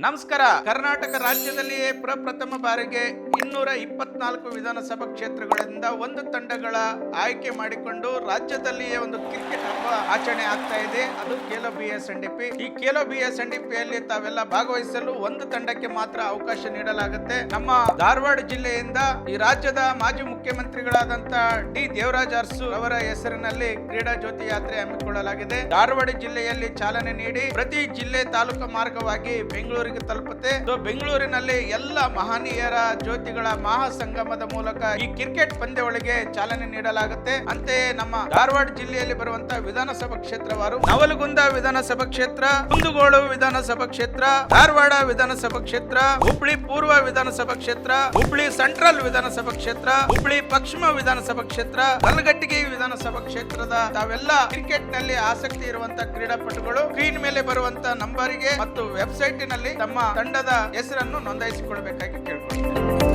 ನಮಸ್ಕಾರ. ಕರ್ನಾಟಕ ರಾಜ್ಯದಲ್ಲಿಯೇ ಪ್ರಪ್ರಥಮ ಬಾರಿಗೆ 224 ವಿಧಾನಸಭಾ ಕ್ಷೇತ್ರಗಳಿಂದ ಒಂದು ತಂಡಗಳ ಆಯ್ಕೆ ಮಾಡಿಕೊಂಡು ರಾಜ್ಯದಲ್ಲಿಯೇ ಒಂದು ಕ್ರಿಕೆಟ್ ಹಬ್ಬ ಆಚರಣೆ ಆಗ್ತಾ ಇದೆ. ಅದು ಖೇಲೋ BSNDP. ಈ ಖೇಲೋ BSNDPಯಲ್ಲಿ ತಾವೆಲ್ಲ ಭಾಗವಹಿಸಲು ಒಂದು ತಂಡಕ್ಕೆ ಮಾತ್ರ ಅವಕಾಶ ನೀಡಲಾಗುತ್ತೆ. ನಮ್ಮ ಧಾರವಾಡ ಜಿಲ್ಲೆಯಿಂದ ಈ ರಾಜ್ಯದ ಮಾಜಿ ಮುಖ್ಯಮಂತ್ರಿಗಳಾದಂತ ಡಿ ದೇವರಾಜ್ ಅರಸು ಅವರ ಹೆಸರಿನಲ್ಲಿ ಕ್ರೀಡಾ ಜ್ಯೋತಿ ಯಾತ್ರೆ ಹಮ್ಮಿಕೊಳ್ಳಲಾಗಿದೆ. ಧಾರವಾಡ ಜಿಲ್ಲೆಯಲ್ಲಿ ಚಾಲನೆ ನೀಡಿ ಪ್ರತಿ ಜಿಲ್ಲೆ ತಾಲೂಕು ಮಾರ್ಗವಾಗಿ ಬೆಂಗಳೂರಿಗೆ ತಲುಪುತ್ತೆ. ಬೆಂಗಳೂರಿನಲ್ಲಿ ಎಲ್ಲ ಮಹನೀಯರ ಜ್ಯೋತಿಗಳ ಮಹಾ ಸಂಗಮದ ಮೂಲಕ ಈ ಕ್ರಿಕೆಟ್ ಪಂದ್ಯವಳಿಗೆ ಚಾಲನೆ ನೀಡಲಾಗುತ್ತೆ. ಅಂತೆಯೇ ನಮ್ಮ ಧಾರವಾಡ ಜಿಲ್ಲೆಯಲ್ಲಿ ಬರುವಂತಹ ವಿಧಾನಸಭಾ ಕ್ಷೇತ್ರವಾರು ನವಲಗುಂದ ವಿಧಾನಸಭಾ ಕ್ಷೇತ್ರ, ಕುಂದಗೋಳ ವಿಧಾನಸಭಾ ಕ್ಷೇತ್ರ, ಧಾರವಾಡ ವಿಧಾನಸಭಾ ಕ್ಷೇತ್ರ, ಹುಬ್ಳಿ ಪೂರ್ವ ವಿಧಾನಸಭಾ ಕ್ಷೇತ್ರ, ಹುಬ್ಳಿ ಸೆಂಟ್ರಲ್ ವಿಧಾನಸಭಾ ಕ್ಷೇತ್ರ, ಹುಬ್ಳಿ ಪಶ್ಚಿಮ ವಿಧಾನಸಭಾ ಕ್ಷೇತ್ರ, ಕಲಘಟಗಿ ವಿಧಾನಸಭಾ ಕ್ಷೇತ್ರದ ತಾವೆಲ್ಲ ಕ್ರಿಕೆಟ್ ನಲ್ಲಿ ಆಸಕ್ತಿ ಇರುವಂತಹ ಕ್ರೀಡಾಪಟುಗಳು ಸ್ಕ್ರೀನ್ ಮೇಲೆ ಬರುವಂತಹ ನಂಬರಿಗೆ ಮತ್ತು ವೆಬ್ಸೈಟ್ ನಲ್ಲಿ ತಮ್ಮ ತಂಡದ ಹೆಸರನ್ನು ನೋಂದಾಯಿಸಿಕೊಳ್ಳಬೇಕಾಗಿ ಕೇಳಿಕೊಳ್ಳುತ್ತೇನೆ.